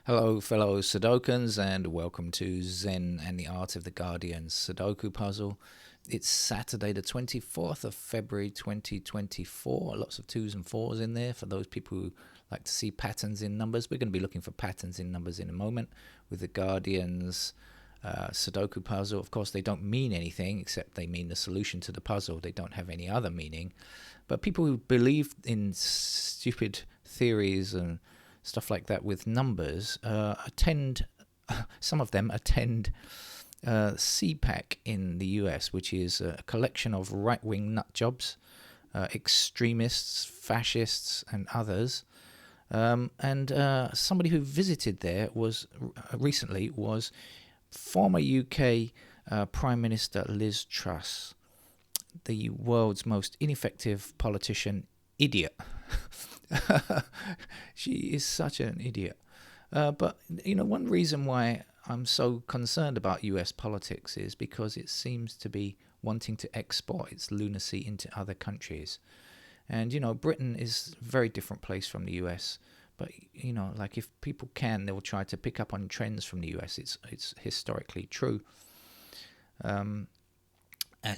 Hello fellow Sudokans, and welcome to Zen and the Art of the Guardian Sudoku puzzle. It's Saturday the 24th of February 2024. Lots of 2s and 4s in there for those people who like to see patterns in numbers. We're going to be looking for patterns in numbers in a moment with the Guardian's Sudoku puzzle. Of course, they don't mean anything except they mean the solution to the puzzle. They don't have any other meaning. But people who believe in stupid theories and stuff like that with numbers some of them attend CPAC in the US, which is a collection of right-wing nutjobs, extremists, fascists and others, and somebody who visited there recently was former UK Prime Minister Liz Truss, the world's most ineffective politician idiot. She is such an idiot. But, one reason why I'm so concerned about US politics is because it seems to be wanting to export its lunacy into other countries. And, Britain is a very different place from the US. But, like if people can, they will try to pick up on trends from the US. It's historically true. And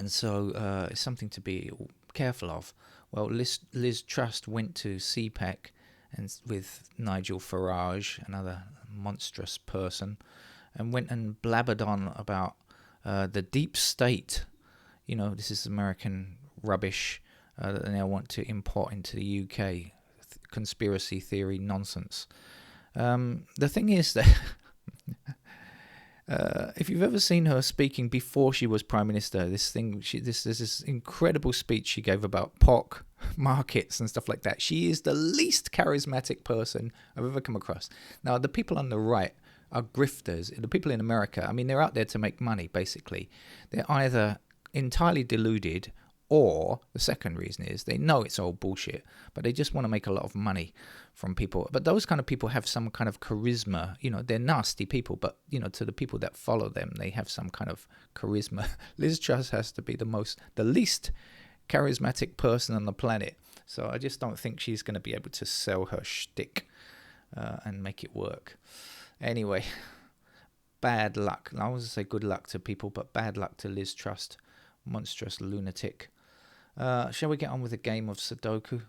so it's something to be careful of. Well, Liz Truss went to CPAC and with Nigel Farage, another monstrous person, and went and blabbered on about the deep state. This is American rubbish that they now want to import into the UK. Conspiracy theory nonsense. The thing is that if you've ever seen her speaking before she was Prime Minister, there's this incredible speech she gave about pork markets and stuff like that. She is the least charismatic person I've ever come across. Now, the people on the right are grifters. The people in America, they're out there to make money, basically. They're either entirely deluded, or the second reason is they know it's all bullshit, but they just want to make a lot of money from people. But those kind of people have some kind of charisma. They're nasty people, but, to the people that follow them, they have some kind of charisma. Liz Truss has to be the least charismatic person on the planet. So I just don't think she's going to be able to sell her shtick and make it work. Anyway, bad luck. I was going to say good luck to people, but bad luck to Liz Truss. Monstrous lunatic. Shall we get on with a game of Sudoku?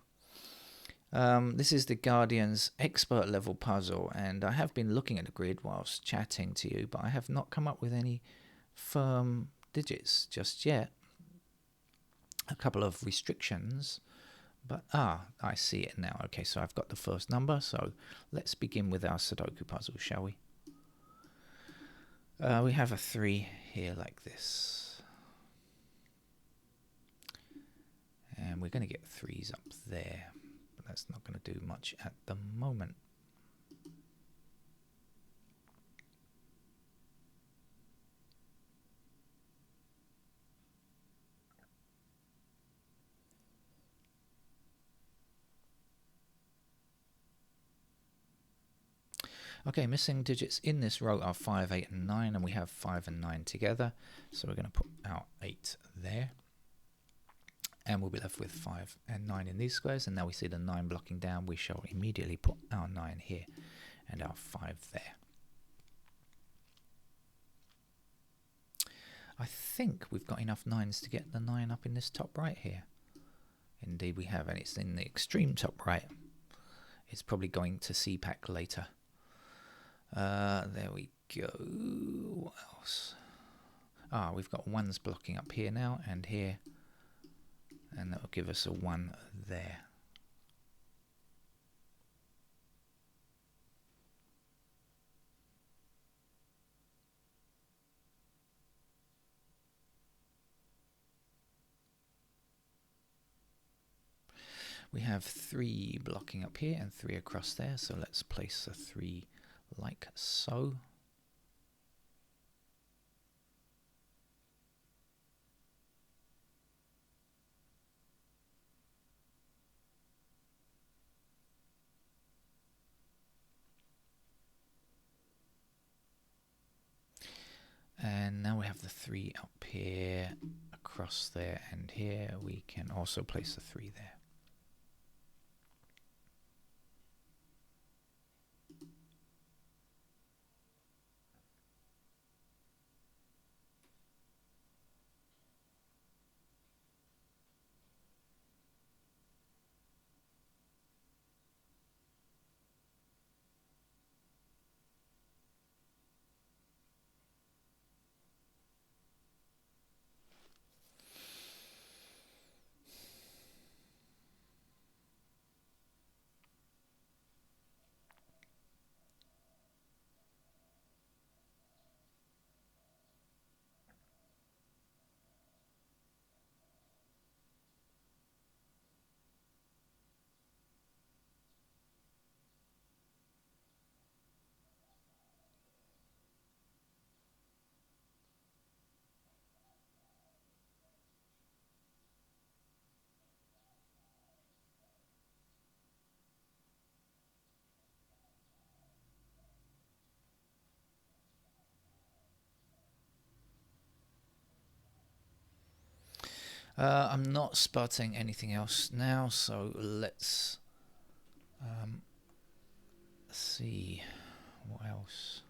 This is the Guardian's expert level puzzle, and I have been looking at the grid whilst chatting to you, but I have not come up with any firm digits just yet. A couple of restrictions, but I see it now. Okay, so I've got the first number, so let's begin with our Sudoku puzzle, shall we? We have a 3 here like this. And we're going to get 3s up there, but that's not going to do much at the moment. Okay, missing digits in this row are 5, 8 and 9, and we have 5 and 9 together. So we're going to put our 8 there. And we'll be left with 5 and 9 in these squares. And now we see the 9 blocking down. We shall immediately put our 9 here and our 5 there. I think we've got enough 9s to get the 9 up in this top right here. Indeed we have, and it's in the extreme top right. It's probably going to CPAC later. There we go. What else? We've got 1s blocking up here now and here. And that will give us a 1 there. We have 3 blocking up here and 3 across there. So let's place a 3 like so. And now we have the 3 up here, across there, and here. We can also place the 3 there. I'm not spotting anything else now, so let's see what else.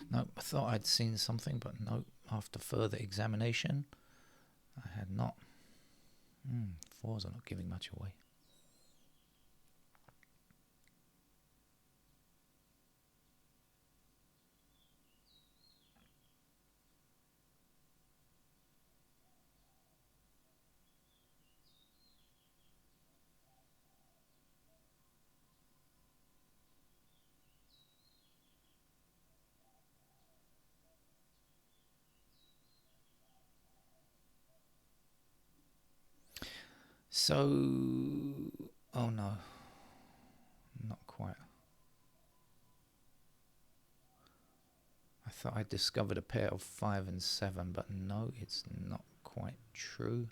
No, I thought I'd seen something, but no, after further examination, I had not. 4s are not giving much away. So, oh no, not quite. I thought I discovered a pair of 5 and 7, but no, it's not quite true.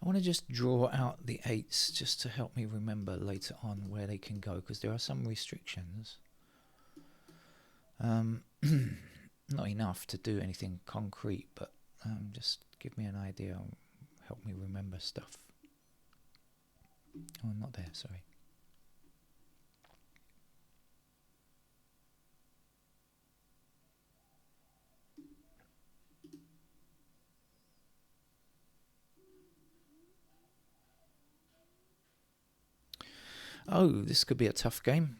I want to just draw out the 8s just to help me remember later on where they can go, because there are some restrictions. Not enough to do anything concrete, but just give me an idea, help me remember stuff. Oh, not there, sorry. Oh, this could be a tough game.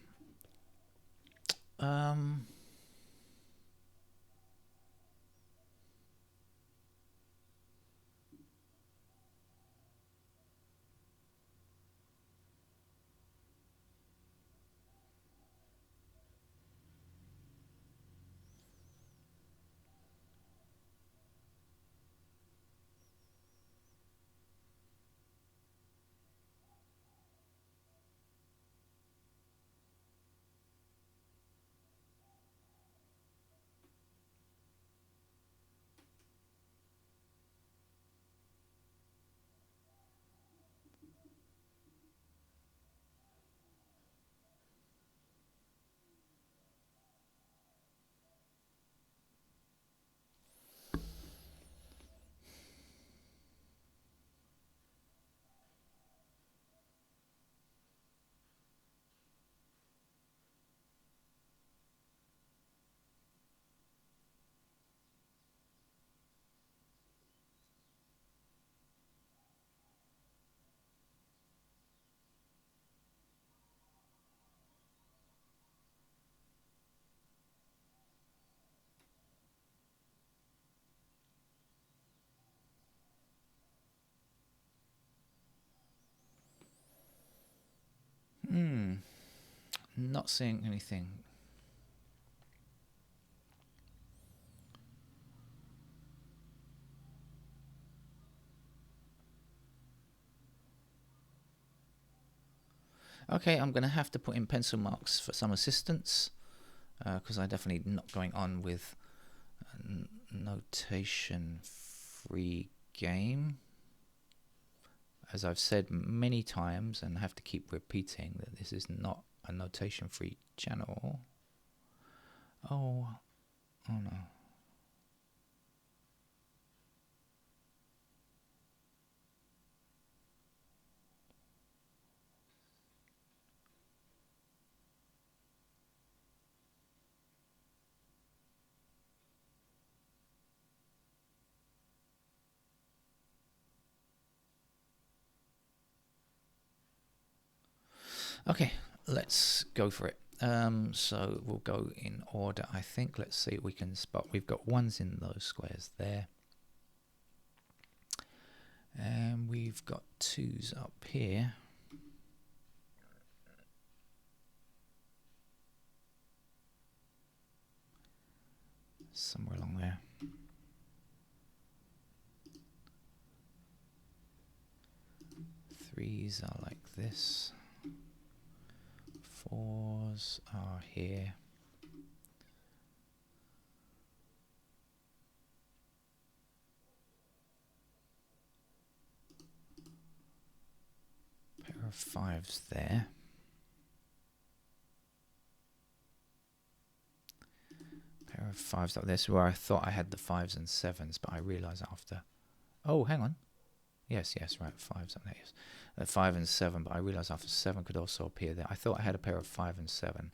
not seeing anything. Okay, I'm going to have to put in pencil marks for some assistance, because I'm definitely not going on with a notation-free game. As I've said many times, and have to keep repeating, that this is not a notation-free channel. Oh no. Okay, let's go for it. So we'll go in order, I think. Let's see if we can spot. We've got ones in those squares there. And we've got twos up here. Somewhere along there. Threes are like this. Fours are here. Pair of fives there. Pair of fives up there. This is where I thought I had the fives and sevens, but I realised after. Oh, hang on. Yes, right, fives up there. Yes. 5 and 7, but I realised after 7 could also appear there. I thought I had a pair of 5 and 7,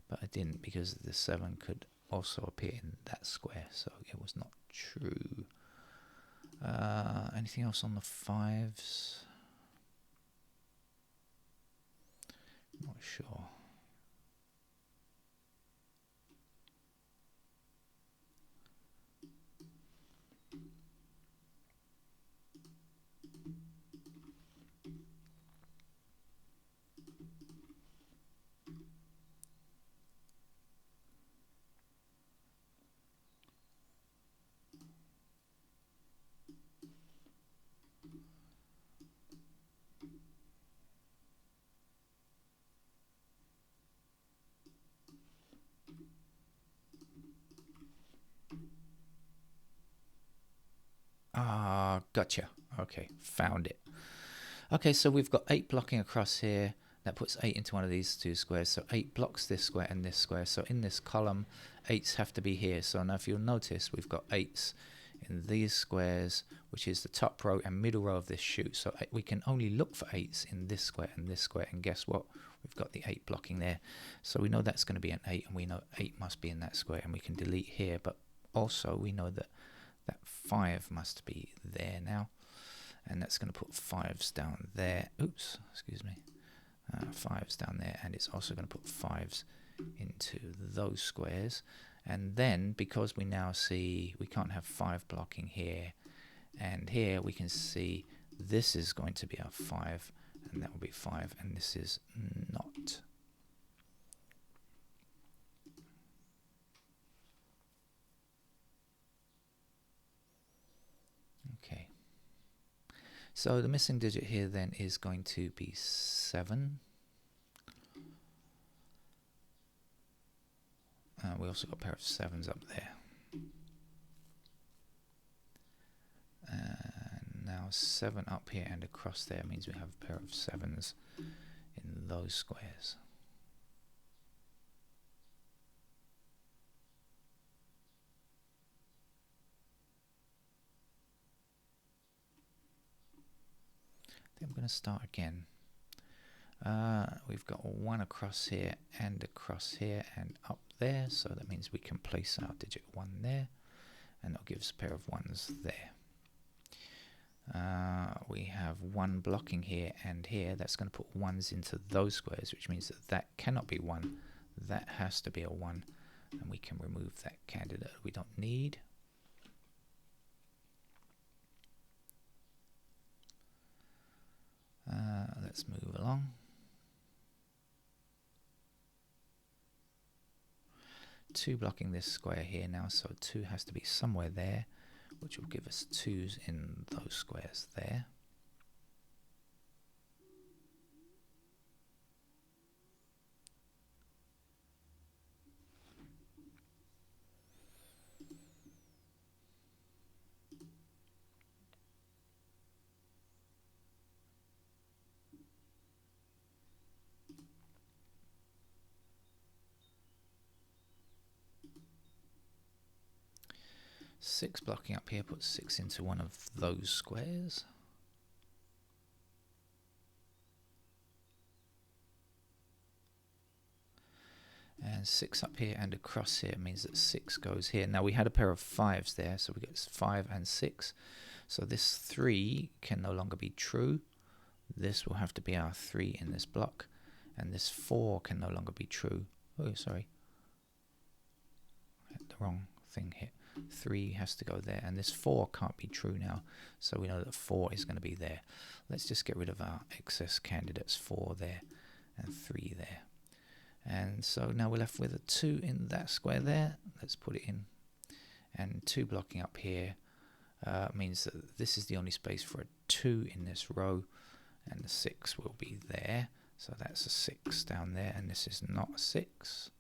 but I didn't, because the 7 could also appear in that square, so it was not true. Anything else on the 5s? Not sure. Gotcha. Okay, found it. Okay, so we've got 8 blocking across here. That puts 8 into one of these two squares. So 8 blocks this square and this square. So in this column, 8s have to be here. So now if you'll notice, we've got 8s in these squares, which is the top row and middle row of this chute. So we can only look for 8s in this square and this square. And guess what? We've got the 8 blocking there. So we know that's going to be an 8, and we know 8 must be in that square. And we can delete here. But also we know that that 5 must be there now. And that's going to put 5s down there. Oops, excuse me. 5s down there, and it's also going to put 5s into those squares. And then, because we now see we can't have 5 blocking here and here, we can see this is going to be a 5, and that will be 5, and this is not. Okay. So the missing digit here then is going to be 7. We also got a pair of 7s up there. And now 7 up here and across there means we have a pair of 7s in those squares. I'm going to start again. We've got 1 across here and up there, so that means we can place our digit 1 there, and that'll give us a pair of 1s there. We have 1 blocking here and here. That's going to put 1s into those squares, which means that that cannot be 1. That has to be a 1, and we can remove that candidate we don't need. Let's move along. 2 blocking this square here now, so 2 has to be somewhere there, which will give us 2s in those squares there. Six blocking up here puts 6 into one of those squares. And 6 up here and across here means that 6 goes here. Now we had a pair of 5s there, so we get 5 and 6. So this 3 can no longer be true. This will have to be our 3 in this block. And this 4 can no longer be true. Oh, sorry. I had the wrong thing here. 3 has to go there, and this 4 can't be true now, so we know that 4 is going to be there. Let's just get rid of our excess candidates, 4 there and 3 there. And so now we're left with a 2 in that square there. Let's put it in. And 2 blocking up here means that this is the only space for a 2 in this row, and the 6 will be there. So that's a 6 down there, and this is not a 6.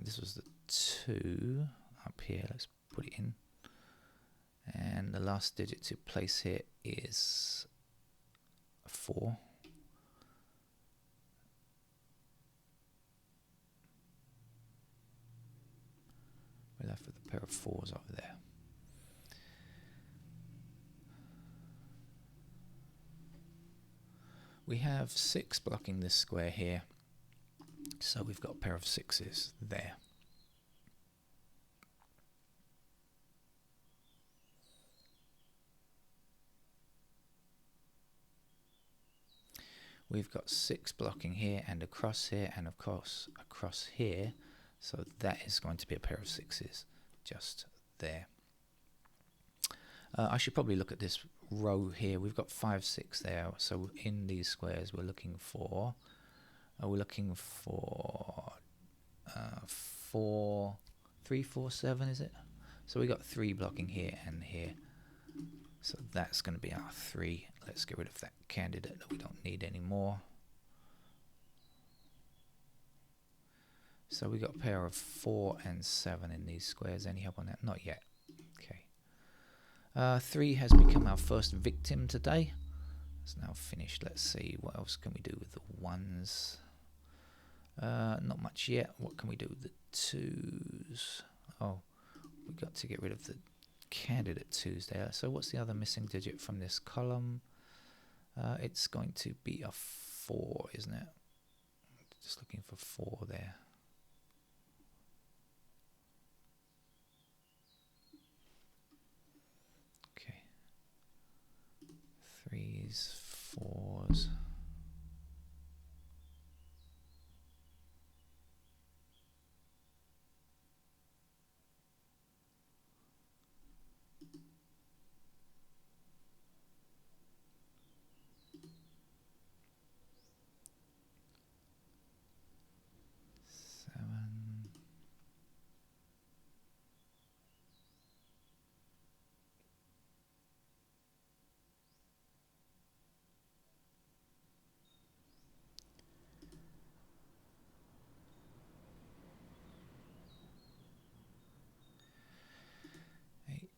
This was the 2 up here. Let's put it in. And the last digit to place here is 4. We're left with a pair of 4s over there. We have 6 blocking this square here. So we've got a pair of 6s there. We've got 6 blocking here and across here, and of course across here. So that is going to be a pair of 6s just there. I should probably look at this row here. We've got 5, 6 there. So in these squares we're looking for 4, 3, 4, 7, is it? So we got 3 blocking here and here. So that's going to be our 3. Let's get rid of that candidate that we don't need anymore. So we got a pair of 4 and 7 in these squares. Any help on that? Not yet. Okay. 3 has become our first victim today. It's now finished. Let's see, what else can we do with the 1s? Not much yet. What can we do with the 2s? Oh, we got to get rid of the candidate 2s there. So what's the other missing digit from this column? It's going to be a 4, isn't it? Just looking for 4 there. Okay. 3s, 4s.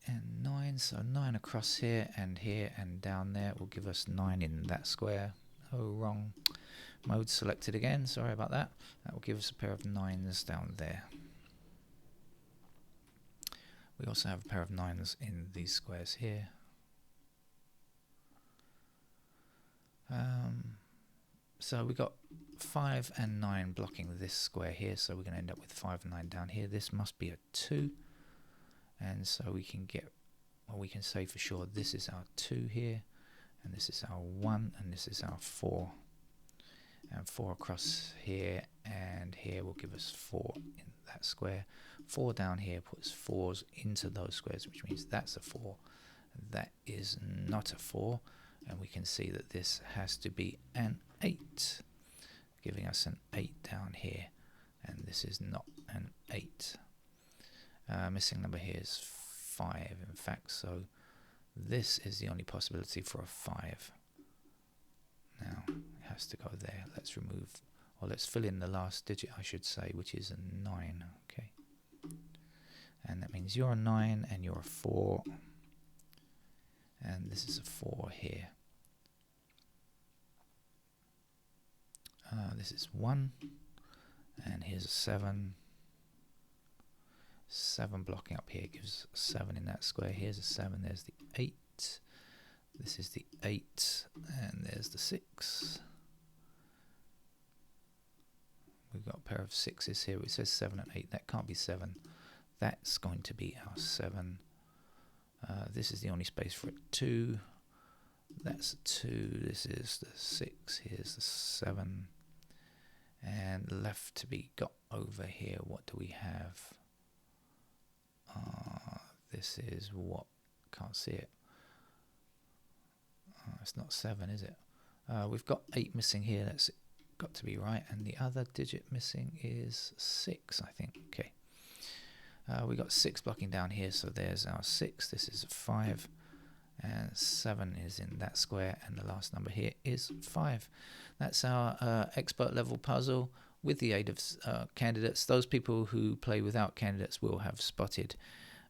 And 9, so 9 across here and down there will give us 9 in that square. Oh, wrong mode selected again, sorry about that. That will give us a pair of 9s down there. We also have a pair of 9s in these squares here. So we got 5 and 9 blocking this square here, so we're going to end up with 5 and 9 down here. This must be a 2. And so we can get, well, we can say for sure this is our 2 here, and this is our 1, and this is our 4. And 4 across here and here will give us 4 in that square. 4 down here puts 4s into those squares, which means that's a 4. That is not a 4, and we can see that this has to be an 8. giving us an 8 down here, and this is not an 8. Missing number here is 5, in fact, so this is the only possibility for a 5. Now, it has to go there. Let's remove, or let's fill in the last digit, I should say, which is a 9, okay. And that means you're a 9 and you're a 4. And this is a 4 here. This is 1. And here's a 7. 7 blocking up here gives 7 in that square. Here's a 7. There's the 8. This is the 8. And there's the 6. We've got a pair of 6s here. It says 7 and 8. That can't be 7. That's going to be our 7. This is the only space for a 2. That's a 2. This is the 6. Here's the 7. And left to be got over here. What do we have? This is what? Can't see it. It's not 7, is it? We've got 8 missing here. That's got to be right. And the other digit missing is 6, I think. Okay. We got 6 blocking down here, so there's our 6. This is a 5, and 7 is in that square, and the last number here is 5. That's our expert level puzzle with the aid of candidates. Those people who play without candidates will have spotted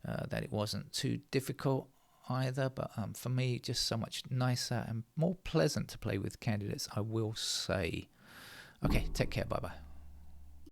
that it wasn't too difficult either, but for me, just so much nicer and more pleasant to play with candidates, I will say. Okay, take care, bye-bye.